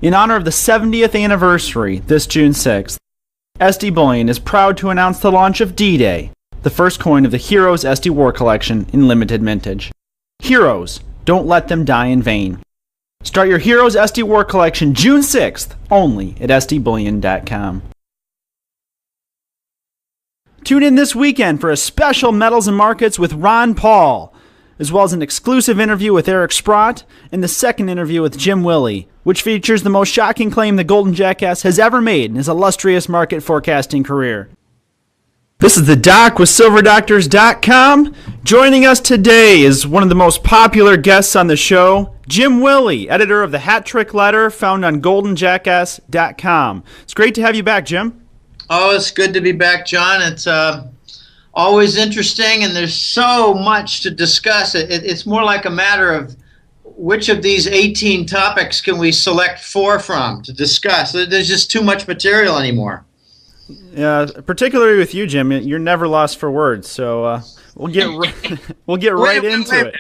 In honor of the 70th anniversary, this June 6th, SD Bullion is proud to announce the launch of D-Day, the first coin of the Heroes SD War Collection in limited mintage. Heroes, don't let them die in vain. Start your Heroes SD War Collection June 6th, only at sdbullion.com. Tune in this weekend for a special Metals and Markets with Ron Paul, as well as an exclusive interview with Eric Sprott and the second interview with Jim Willie, which features the most shocking claim the Golden Jackass has ever made in his illustrious market forecasting career. This is the Doc with SilverDoctors.com. Joining us today is one of the most popular guests on the show, Jim Willie, editor of the Hat Trick Letter, found on GoldenJackass.com. It's great to have you back, Jim. Oh, it's good to be back, John. It's always interesting, and there's so much to discuss. It's more like a matter of which of these 18 topics can we select 4 from to discuss. There's just too much material anymore. Yeah, particularly with you, Jim. You're never lost for words, so we'll get right into it.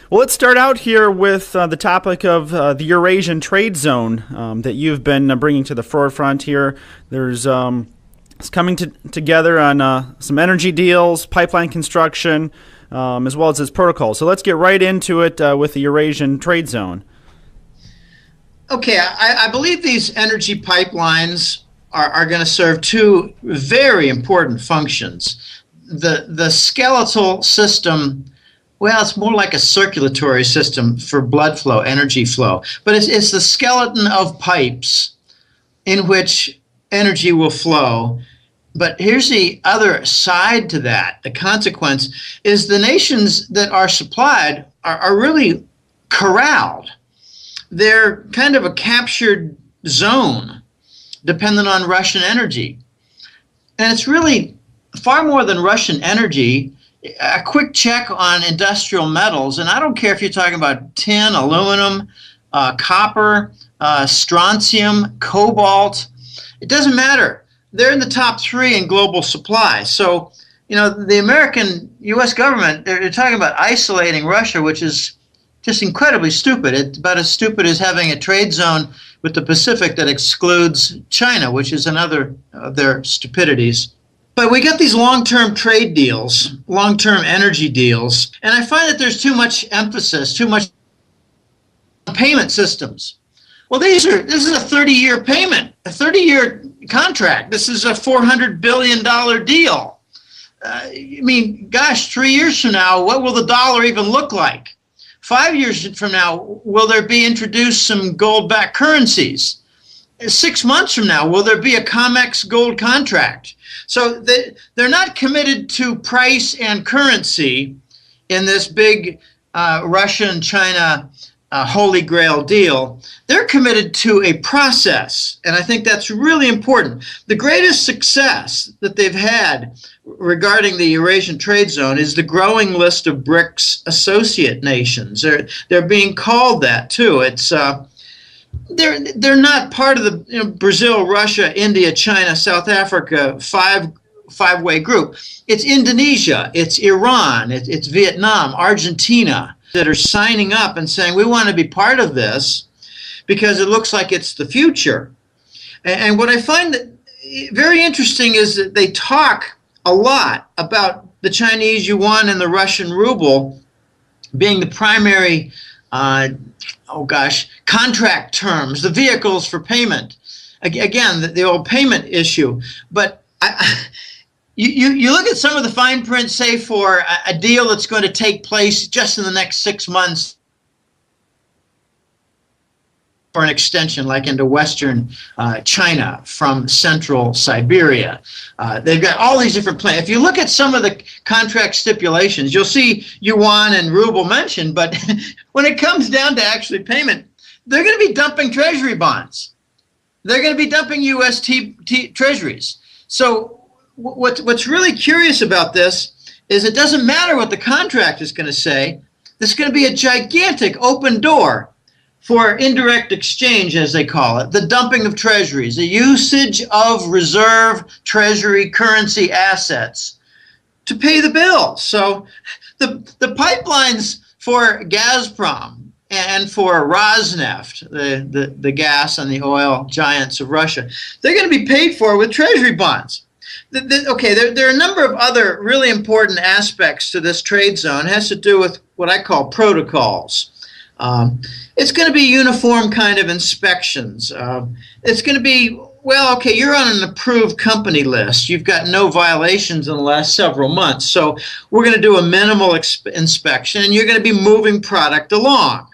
Well, let's start out here with the topic of the Eurasian trade zone that you've been bringing to the forefront here. There's it's coming together on some energy deals, pipeline construction, as well as its protocol. So let's get right into it with the Eurasian trade zone. Okay, I believe these energy pipelines are going to serve 2 very important functions. The skeletal system, well, it's more like a circulatory system for blood flow, energy flow. But it's the skeleton of pipes in which energy will flow. But here's the other side to that. The consequence is the nations that are supplied are really corralled. They're kind of a captured zone dependent on Russian energy. And it's really far more than Russian energy. A quick check on industrial metals, and I don't care if you're talking about tin, aluminum, copper, strontium, cobalt. It doesn't matter. They're in the top 3 in global supply. So, you know, the U.S. government, they're talking about isolating Russia, which is just incredibly stupid. It's about as stupid as having a trade zone with the Pacific that excludes China, which is another of their stupidities. But we got these long-term trade deals, long-term energy deals, and I find that there's too much emphasis, too much on payment systems. Well, this is a 30-year payment, a 30-year contract. This is a $400 billion deal. I mean, gosh, 3 years from now, what will the dollar even look like? 5 years from now, will there be introduced some gold-backed currencies? 6 months from now, will there be a COMEX gold contract? So they're not committed to price and currency in this big Russian-China Holy Grail deal. They're committed to a process, and I think that's really important. The greatest success that they've had regarding the Eurasian trade zone is the growing list of BRICS associate nations. They're being called that too. It's they're not part of the Brazil, Russia, India, China, South Africa five-way group. It's Indonesia, it's Iran, it's Vietnam, Argentina that are signing up and saying we want to be part of this because it looks like it's the future. And what I find that very interesting is that they talk a lot about the Chinese yuan and the Russian ruble being the primary contract terms, the vehicles for payment. Again, the old payment issue. But you look at some of the fine print, say for a deal that's going to take place just in the next 6 months for an extension, like into Western China from Central Siberia. They've got all these different plans. If you look at some of the contract stipulations, you'll see yuan and ruble mentioned, but when it comes down to actually payment, they're going to be dumping treasury bonds. They're going to be dumping U.S. treasuries. So what's really curious about this is it doesn't matter what the contract is going to say. There's going to be a gigantic open door for indirect exchange, as they call it, the dumping of treasuries, the usage of reserve treasury currency assets to pay the bill. So the pipelines for Gazprom and for Rosneft, the gas and the oil giants of Russia. They're going to be paid for with treasury bonds. Okay, there are a number of other really important aspects to this trade zone. It has to do with what I call protocols. It's going to be uniform kind of inspections. It's going to be, well, okay, you're on an approved company list. You've got no violations in the last several months. So we're going to do a minimal inspection, and you're going to be moving product along.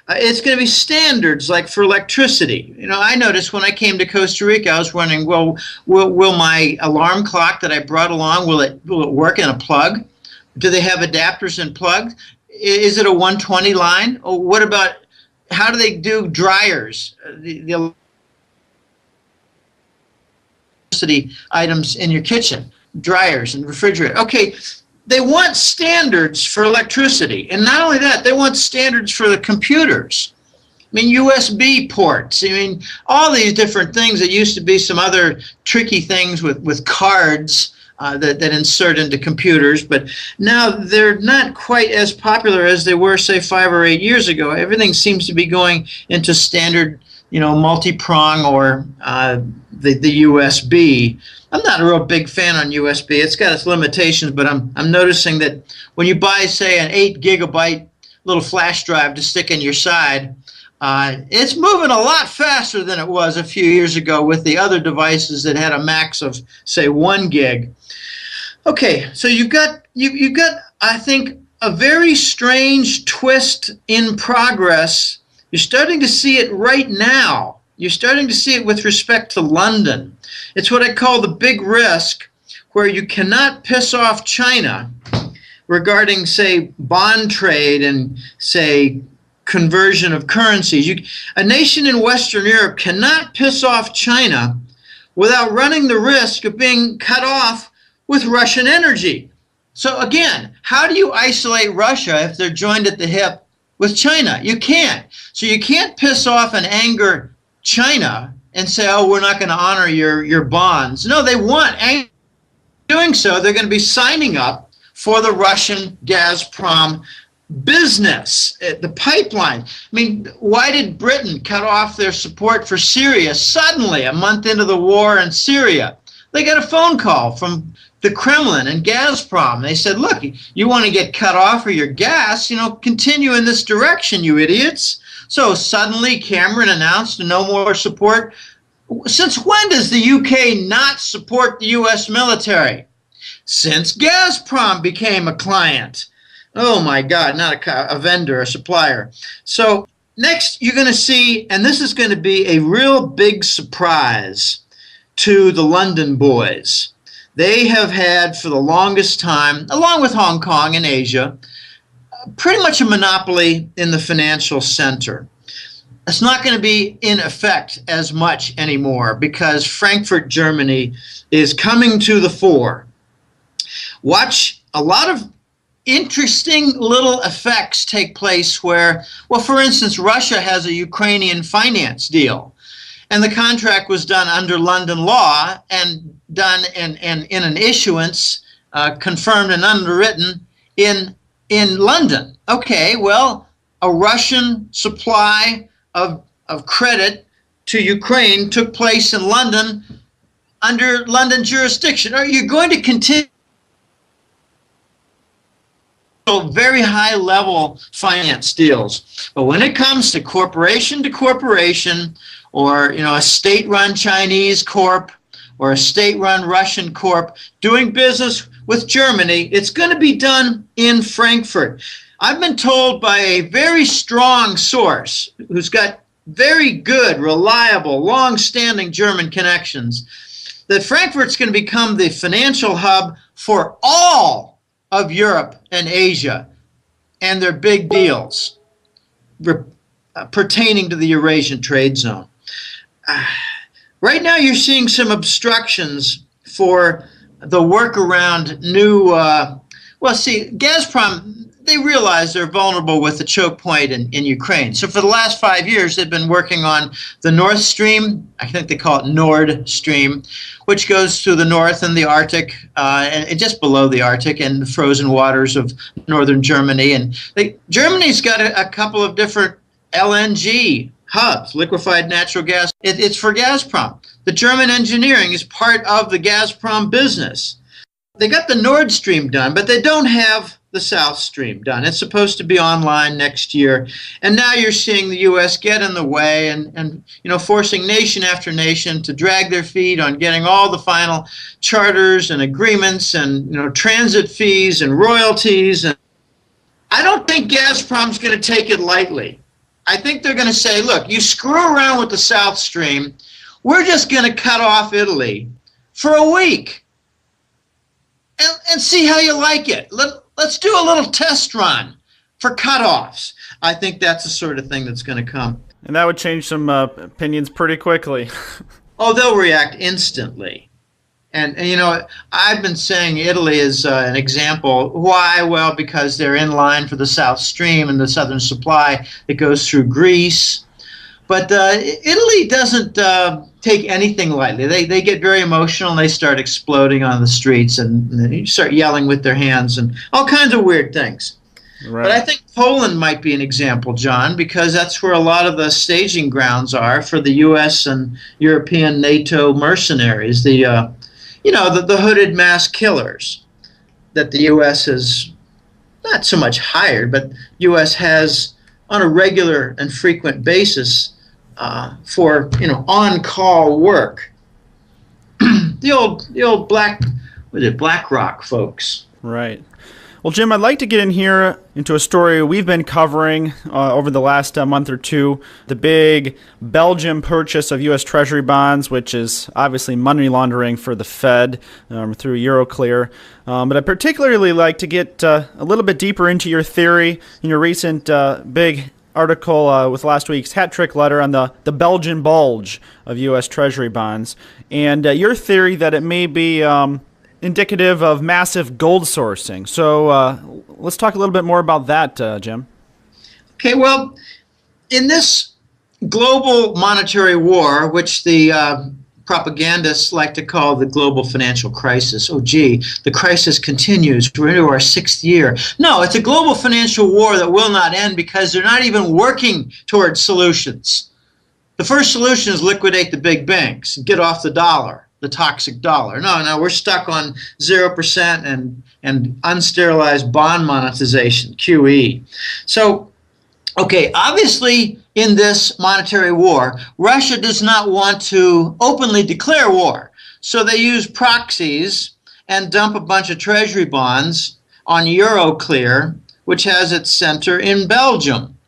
It's going to be standards like for electricity. You know, I noticed when I came to Costa Rica, I was wondering, well, will my alarm clock that I brought along, will it work in a plug? Do they have adapters and plugs? Is it a 120 line? Oh, what about, how do they do dryers? The electricity items in your kitchen, dryers and refrigerator. Okay, they want standards for electricity. And not only that, they want standards for the computers. I mean, USB ports. I mean, all these different things that used to be some other tricky things with cards that insert into computers, but now they're not quite as popular as they were, say, 5 or 8 years ago. Everything seems to be going into standard, you know, multi-prong or the USB. I'm not a real big fan on USB. It's got its limitations, but I'm noticing that when you buy, say, an 8 gigabyte little flash drive to stick in your side, it's moving a lot faster than it was a few years ago with the other devices that had a max of, say, 1 gig. Okay, so you've got I think a very strange twist in progress. You're starting to see it right now. You're starting to see it with respect to London. It's what I call the big risk, where you cannot piss off China regarding, say, bond trade and, say, conversion of currencies. A nation in Western Europe cannot piss off China without running the risk of being cut off with Russian energy. So again, how do you isolate Russia if they're joined at the hip with China? You can't. So you can't piss off and anger China and say, oh, we're not going to honor your bonds. No, they want. And doing so, they're going to be signing up for the Russian Gazprom business, the pipeline. I mean, why did Britain cut off their support for Syria suddenly a month into the war in Syria? They got a phone call from the Kremlin and Gazprom. They said, look, you want to get cut off of your gas, you know, continue in this direction, you idiots. So suddenly Cameron announced no more support. Since when does the UK not support the US military? Since Gazprom became a client. Oh my God, not a vendor, a supplier. So next you're going to see, and this is going to be a real big surprise to the London boys. They have had for the longest time, along with Hong Kong and Asia, pretty much a monopoly in the financial center. It's not going to be in effect as much anymore because Frankfurt, Germany is coming to the fore. Watch a lot of interesting little effects take place where, well, for instance, Russia has a Ukrainian finance deal. And the contract was done under London law and done in an issuance confirmed and underwritten in London. Okay, well, a Russian supply of credit to Ukraine took place in London under London jurisdiction. Are you going to continue very high level finance deals? But when it comes to corporation, or, you know, a state-run Chinese corp or a state-run Russian corp doing business with Germany, it's going to be done in Frankfurt. I've been told by a very strong source who's got very good, reliable, long-standing German connections that Frankfurt's going to become the financial hub for all of Europe and Asia and their big deals pertaining to the Eurasian trade zone. Right now you're seeing some obstructions for the work around new, well, see, Gazprom, they realize they're vulnerable with the choke point in Ukraine. So for the last 5 years, they've been working on the North Stream. I think they call it Nord Stream, which goes through the north and the Arctic, and just below the Arctic and the frozen waters of northern Germany. And Germany's got a couple of different LNG hubs, liquefied natural gas. It's for Gazprom. The German engineering is part of the Gazprom business. They got the Nord Stream done, but they don't have the South Stream done. It's supposed to be online next year. And now you're seeing the U.S. get in the way and forcing nation after nation to drag their feet on getting all the final charters and agreements and transit fees and royalties. And I don't think Gazprom's going to take it lightly. I think they're going to say, look, you screw around with the South Stream, we're just going to cut off Italy for a week and see how you like it. Let's do a little test run for cutoffs. I think that's the sort of thing that's going to come. And that would change some opinions pretty quickly. Oh, they'll react instantly. And I've been saying Italy is an example. Why? Well, because they're in line for the South Stream and the southern supply that goes through Greece. But Italy doesn't take anything lightly. They get very emotional and they start exploding on the streets and start yelling with their hands and all kinds of weird things. Right. But I think Poland might be an example, John, because that's where a lot of the staging grounds are for the U.S. and European NATO mercenaries, the hooded mass killers that the U.S. has not so much hired, but U.S. has on a regular and frequent basis for on-call work. the old BlackRock folks. Right. Well, Jim, I'd like to get in here into a story we've been covering over the last month or two, the big Belgium purchase of U.S. Treasury bonds, which is obviously money laundering for the Fed through Euroclear. But I'd particularly like to get a little bit deeper into your theory in your recent big article with last week's hat trick letter on the Belgian bulge of U.S. Treasury bonds, and your theory that it may be indicative of massive gold sourcing. So let's talk a little bit more about that, Jim. Okay, well, in this global monetary war, which the propagandists like to call the global financial crisis, oh gee, the crisis continues, we're into our 6th year. No, it's a global financial war that will not end because they're not even working towards solutions. The first solution is liquidate the big banks, get off the dollar. The toxic dollar. No, we're stuck on 0% and unsterilized bond monetization, QE. So, okay, obviously in this monetary war, Russia does not want to openly declare war. So they use proxies and dump a bunch of treasury bonds on Euroclear, which has its center in Belgium.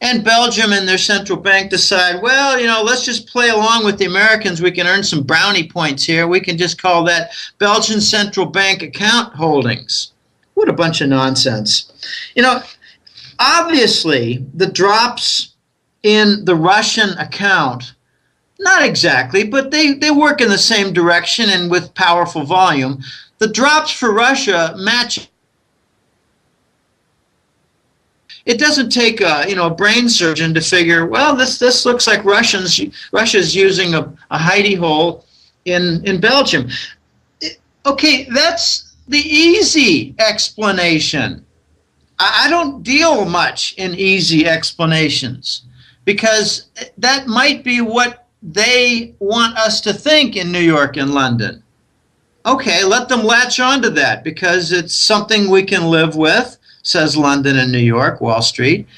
And Belgium and their central bank decide, well, let's just play along with the Americans. We can earn some brownie points here. We can just call that Belgian central bank account holdings. What a bunch of nonsense. Obviously, the drops in the Russian account, not exactly, but they work in the same direction and with powerful volume. The drops for Russia match. It doesn't take a brain surgeon to figure, well, this looks like Russia's using a hidey hole in Belgium. Okay, that's the easy explanation. I don't deal much in easy explanations because that might be what they want us to think in New York and London. Okay, let them latch onto that because it's something we can live with, says London and New York, Wall Street.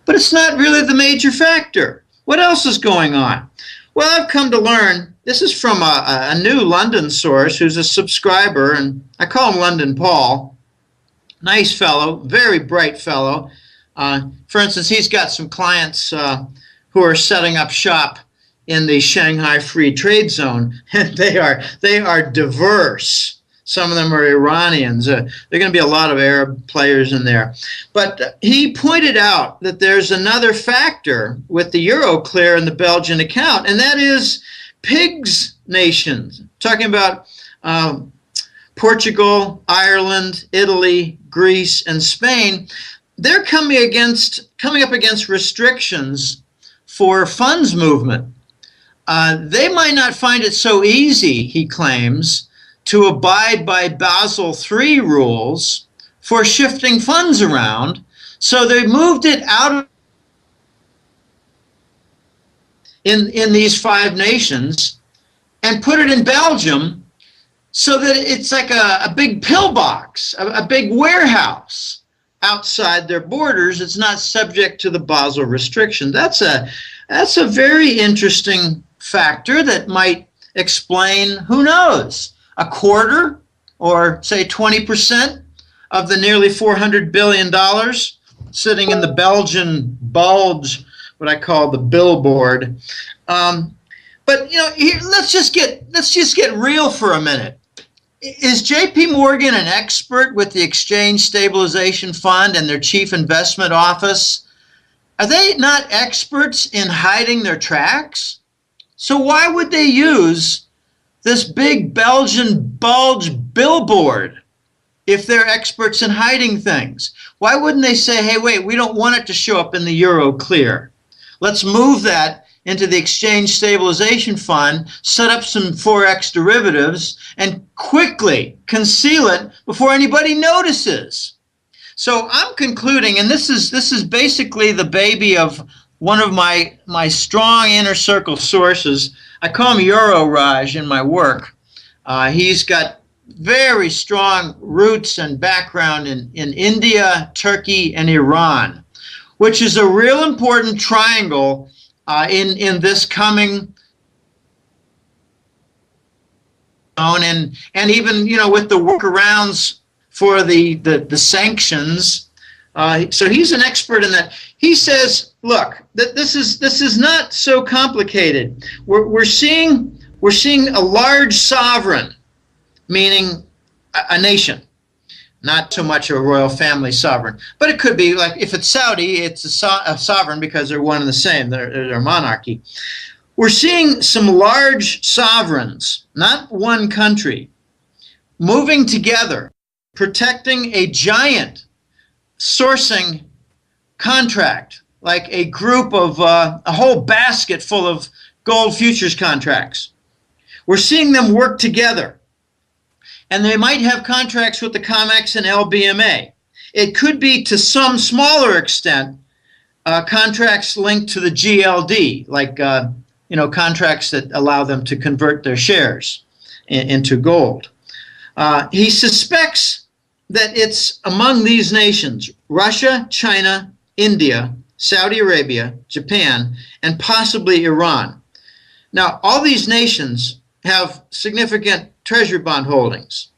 But it's not really the major factor. What else is going on? Well, I've come to learn, this is from a new London source who's a subscriber, and I call him London Paul. Nice fellow, very bright fellow. For instance, he's got some clients who are setting up shop in the Shanghai Free Trade Zone, and they are diverse. Some of them are Iranians. There are going to be a lot of Arab players in there. But he pointed out that there's another factor with the Euroclear and the Belgian account, and that is pigs nations. Talking about Portugal, Ireland, Italy, Greece, and Spain, they're coming up against restrictions for funds movement. They might not find it so easy, he claims, to abide by Basel III rules for shifting funds around, so they moved it out of in these 5 nations and put it in Belgium, so that it's like a big pillbox, a big warehouse outside their borders. It's not subject to the Basel restriction. That's a very interesting factor that might explain, who knows, a quarter or say 20% of the nearly $400 billion sitting in the Belgian bulge, what I call the billboard. But here, let's just get real for a minute. Is J.P. Morgan an expert with the Exchange Stabilization Fund and their chief investment office? Are they not experts in hiding their tracks? So why would they use this big Belgian bulge billboard if they're experts in hiding things? Why wouldn't they say, hey, wait, we don't want it to show up in the Euro Clear. Let's move that into the Exchange Stabilization Fund, set up some Forex derivatives, and quickly conceal it before anybody notices. So I'm concluding, and this is basically the baby of one of my strong inner circle sources. I call him Euro Raj in my work. He's got very strong roots and background in India, Turkey, and Iran, which is a real important triangle in this coming and even with the workarounds for the sanctions. So he's an expert in that. He says, look, this is not so complicated. We're seeing a large sovereign, meaning a nation, not so much a royal family sovereign, but it could be, like, if it's Saudi, it's a sovereign because they're one and the same. They're a monarchy. We're seeing some large sovereigns, not one country, moving together, protecting a giant sourcing contract, like a group of a whole basket full of gold futures contracts. We're seeing them work together. And they might have contracts with the COMEX and LBMA. It could be, to some smaller extent, contracts linked to the GLD, like contracts that allow them to convert their shares into gold. He suspects that it's among these nations: Russia, China, India, Saudi Arabia, Japan, and possibly Iran. Now, all these nations have significant treasury bond holdings.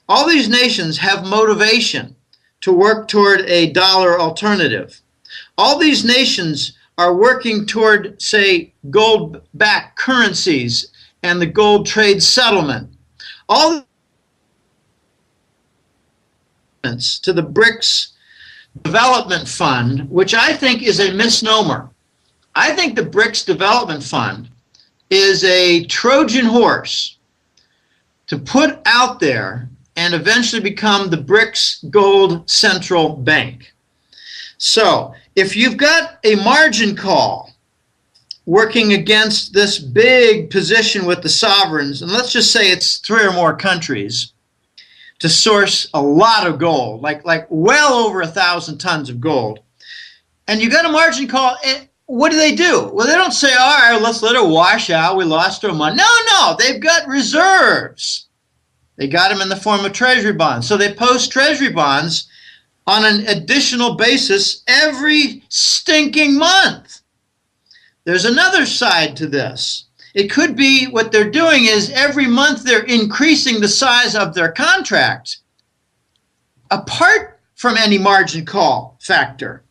All these nations have motivation to work toward a dollar alternative. All these nations are working toward, say, gold-backed currencies and the gold trade settlement. All to the BRICS Development Fund, which I think is a misnomer. I think the BRICS Development Fund is a Trojan horse to put out there and eventually become the BRICS Gold Central Bank. So if you've got a margin call working against this big position with the sovereigns, and let's just say it's 3 or more countries, to source a lot of gold, like well over 1,000 tons of gold, and you got a margin call, what do? Well, they don't say, all right, let's let it wash out, we lost our money. No, they've got reserves. They got them in the form of treasury bonds. So they post treasury bonds on an additional basis every stinking month. There's another side to this. It could be what they're doing is every month they're increasing the size of their contract apart from any margin call factor.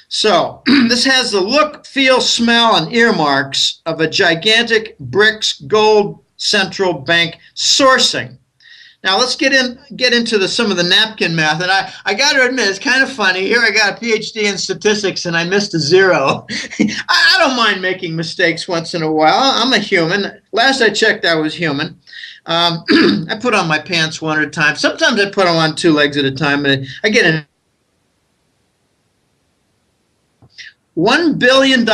So this has the look, feel, smell, and earmarks of a gigantic BRICS Gold Central Bank sourcing. Now let's get into some of the napkin math. And I got to admit, it's kind of funny. Here I got a PhD in statistics and I missed a zero. I don't mind making mistakes once in a while. I'm a human. Last I checked, I was human. I put on my pants one at a time. Sometimes I put them on two legs at a time. And I get in. $1 billion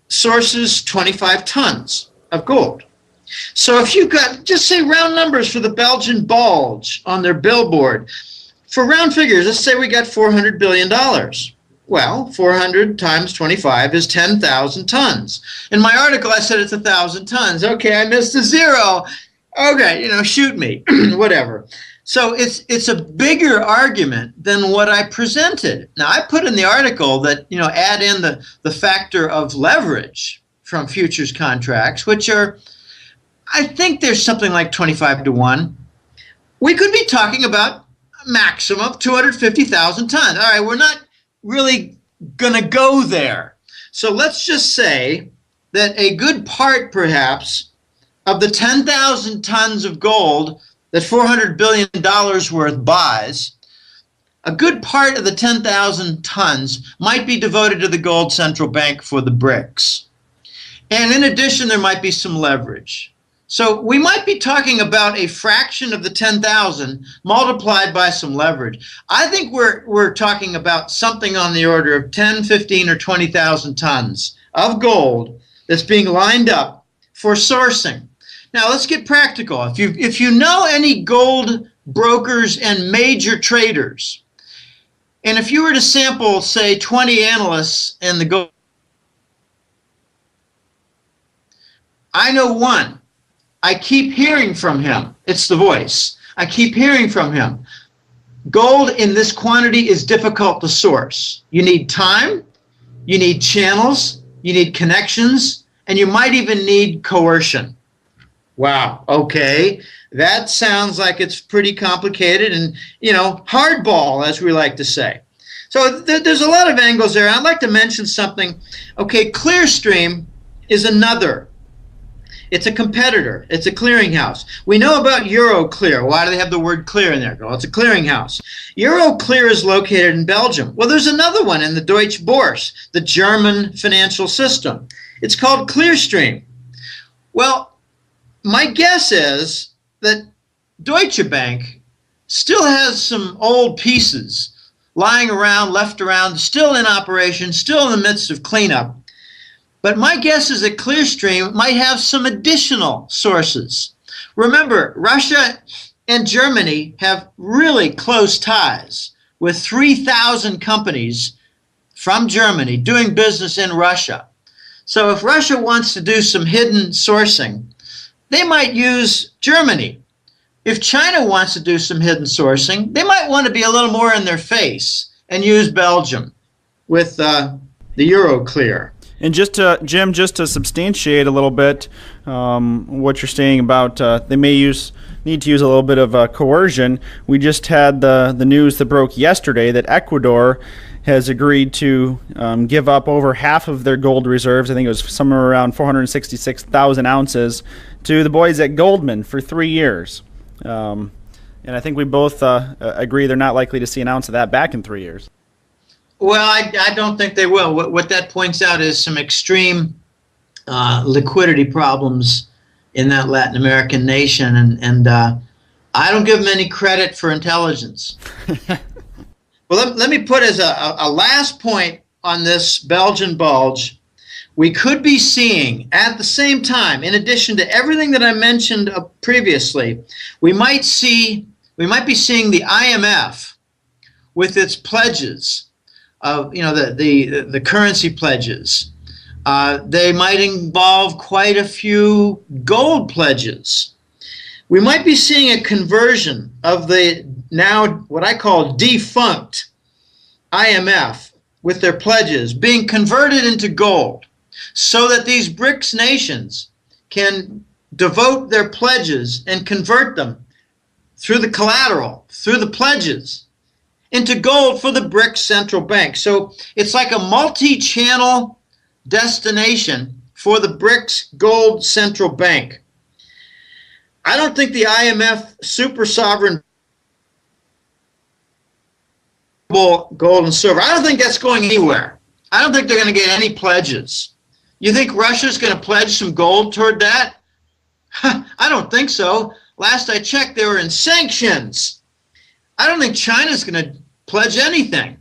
sources 25 tons of gold. So if you've got, just say round numbers for the Belgian Bulge on their billboard. For round figures, let's say we got $400 billion. Well, 400 times 25 is 10,000 tons. In my article, I said it's 1,000 tons. Okay, I missed a zero. Okay, shoot me, whatever. So it's a bigger argument than what I presented. Now, I put in the article that, add in the factor of leverage from futures contracts, which are, I think there's something like 25 to 1. We could be talking about a maximum of 250,000 tons. All right, we're not really going to go there. So let's just say that a good part, perhaps, of the 10,000 tons of gold that $400 billion worth buys, a good part of the 10,000 tons might be devoted to the gold central bank for the BRICS. And in addition, there might be some leverage. So we might be talking about a fraction of the 10,000 multiplied by some leverage. I think we're talking about something on the order of 10, 15, or 20,000 tons of gold that's being lined up for sourcing. Now let's get practical. If you know any gold brokers and major traders, and if you were to sample, say, 20 analysts in the gold, I know one. I keep hearing from him. It's the voice. I keep hearing from him. Gold in this quantity is difficult to source. You need time, you need channels, you need connections, and you might even need coercion. Wow, okay. That sounds like it's pretty complicated and, hardball, as we like to say. So there's a lot of angles there. I'd like to mention something. Okay, Clearstream is another. It's a competitor. It's a clearinghouse. We know about Euroclear. Why do they have the word clear in there? Well, it's a clearinghouse. Euroclear is located in Belgium. Well, there's another one in the Deutsche Börse, the German financial system. It's called Clearstream. Well, my guess is that Deutsche Bank still has some old pieces lying around, left around, still in operation, still in the midst of cleanup. But my guess is that Clearstream might have some additional sources. Remember, Russia and Germany have really close ties with 3,000 companies from Germany doing business in Russia. So if Russia wants to do some hidden sourcing, they might use Germany. If China wants to do some hidden sourcing, they might want to be a little more in their face and use Belgium with the Euroclear. And Jim, just to substantiate a little bit what you're saying about they may need to use a little bit of coercion. We just had the news that broke yesterday that Ecuador has agreed to give up over half of their gold reserves. I think it was somewhere around 466,000 ounces to the boys at Goldman for 3 years. And I think we both agree they're not likely to see an ounce of that back in 3 years. Well, I don't think they will. What that points out is some extreme liquidity problems in that Latin American nation, and I don't give them any credit for intelligence. Well, let me put as a last point on this Belgian bulge, we could be seeing at the same time, in addition to everything that I mentioned previously, we might be seeing the IMF with its pledges of the currency pledges. They might involve quite a few gold pledges. We might be seeing a conversion of the now what I call defunct IMF with their pledges being converted into gold so that these BRICS nations can devote their pledges and convert them through the collateral, through the pledges, into gold for the BRICS central bank. So it's like a multi-channel destination for the BRICS gold central bank. I don't think the IMF super sovereign gold and silver, I don't think that's going anywhere. I don't think they're going to get any pledges. You think Russia's going to pledge some gold toward that? I don't think so. Last I checked, they were in sanctions. I don't think China's going to pledge anything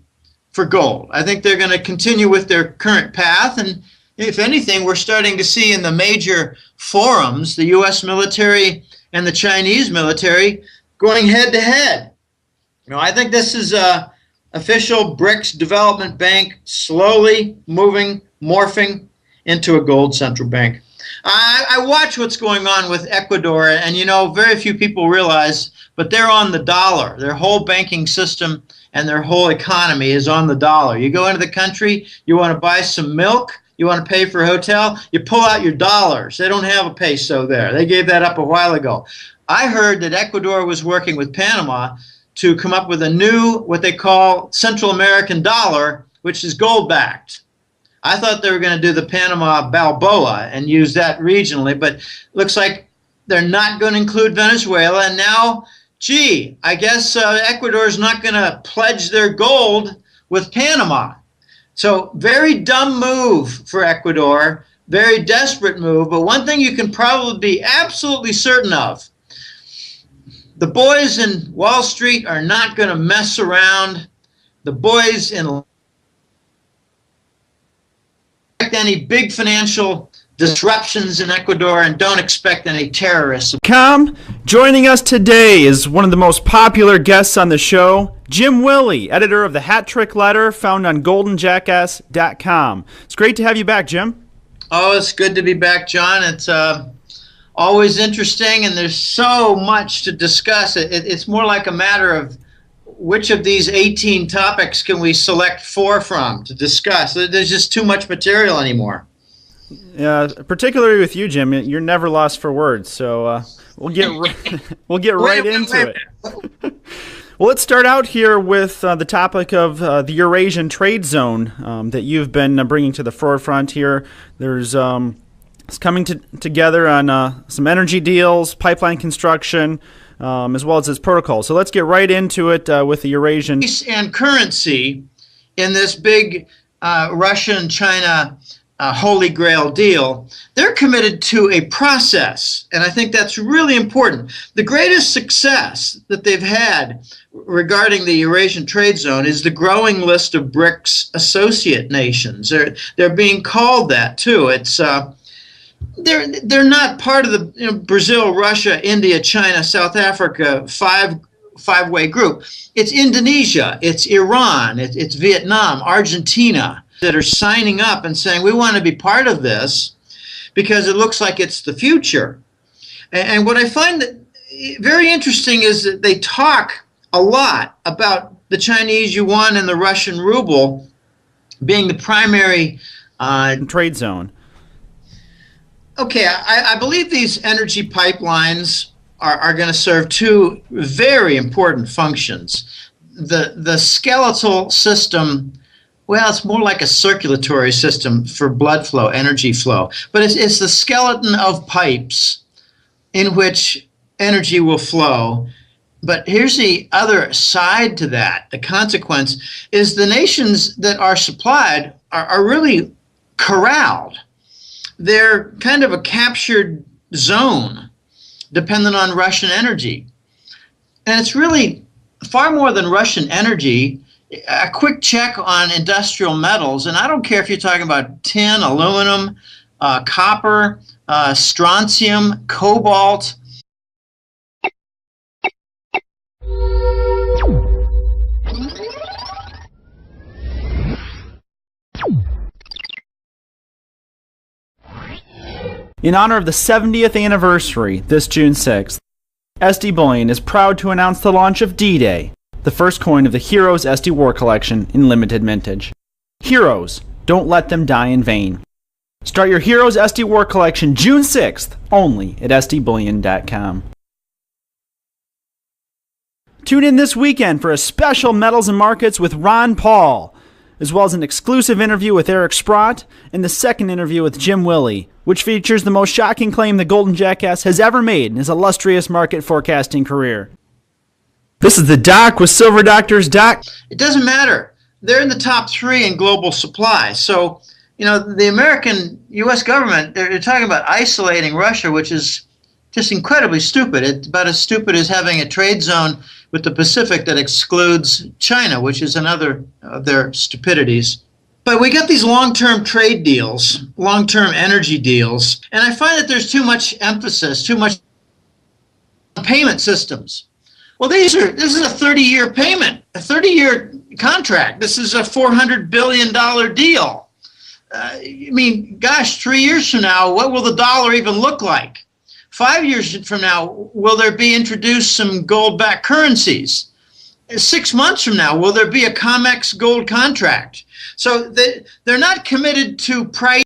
for gold. I think they're going to continue with their current path, and if anything, we're starting to see in the major forums, the U.S. military and the Chinese military going head to head. I think this is a official BRICS development bank slowly moving, morphing into a gold central bank. I watch what's going on with Ecuador, and very few people realize, but they're on the dollar. Their whole banking system and their whole economy is on the dollar. You go into the country, you want to buy some milk, you want to pay for a hotel, you pull out your dollars. They don't have a peso there. They gave that up a while ago. I heard that Ecuador was working with Panama to come up with a new, what they call Central American dollar, which is gold-backed. I thought they were going to do the Panama Balboa and use that regionally, but looks like they're not going to include Venezuela. And now, gee, I guess Ecuador is not going to pledge their gold with Panama. So very dumb move for Ecuador, very desperate move. But one thing you can probably be absolutely certain of, the boys in Wall Street are not going to mess around. The boys in any big financial disruptions in Ecuador, and don't expect any terrorists. Joining us today is one of the most popular guests on the show, Jim Willie, editor of the Hat Trick Letter, found on goldenjackass.com. It's great to have you back, Jim. Oh, it's good to be back, John. It's always interesting, and there's so much to discuss. It's more like a matter of which of these 18 topics can we select 4 from to discuss. There's just too much material anymore. Yeah, particularly with you, Jim. You're never lost for words, so we'll get right into it. Well, let's start out here with the topic of the Eurasian trade zone that you've been bringing to the forefront here. There's it's coming together on some energy deals, pipeline construction, as well as its protocol. So let's get right into it with the Eurasian. And currency in this big Russian-China Holy Grail deal, they're committed to a process, and I think that's really important. The greatest success that they've had regarding the Eurasian trade zone is the growing list of BRICS associate nations. They're being called that too. It's they're not part of the Brazil, Russia, India, China, South Africa five-way group. It's Indonesia, it's Iran, it's Vietnam, Argentina that are signing up and saying we want to be part of this because it looks like it's the future. And what I find that very interesting is that they talk a lot about the Chinese yuan and the Russian ruble being the primary trade zone. Okay, I believe these energy pipelines are going to serve 2 very important functions. The skeletal system, well, it's more like a circulatory system for blood flow, energy flow. But it's the skeleton of pipes in which energy will flow. But here's the other side to that. The consequence is the nations that are supplied are really corralled. They're kind of a captured zone dependent on Russian energy. And it's really far more than Russian energy. A quick check on industrial metals, and I don't care if you're talking about tin, aluminum, copper, strontium, cobalt. In honor of the 70th anniversary, this June 6th, SD Bullion is proud to announce the launch of D-Day, the first coin of the Heroes SD War Collection in limited mintage. Heroes, don't let them die in vain. Start your Heroes SD War Collection June 6th, only at sdbullion.com. Tune in this weekend for a special Metals and Markets with Ron Paul, as well as an exclusive interview with Eric Sprott and the second interview with Jim Willie, which features the most shocking claim the Golden Jackass has ever made in his illustrious market forecasting career. This is the Doc with Silver Doctors. Doc. It doesn't matter. They're in the top 3 in global supply. So, the U.S. government, they're talking about isolating Russia, which is just incredibly stupid. It's about as stupid as having a trade zone with the Pacific that excludes China, which is another of their stupidities. But we got these long-term trade deals, long-term energy deals, and I find that there's too much emphasis, too much on payment systems. Well, this is a 30-year payment, a 30-year contract. This is a $400 billion deal. Gosh, 3 years from now, what will the dollar even look like? 5 years from now, will there be introduced some gold-backed currencies? 6 months from now, will there be a COMEX gold contract? So they're not committed to price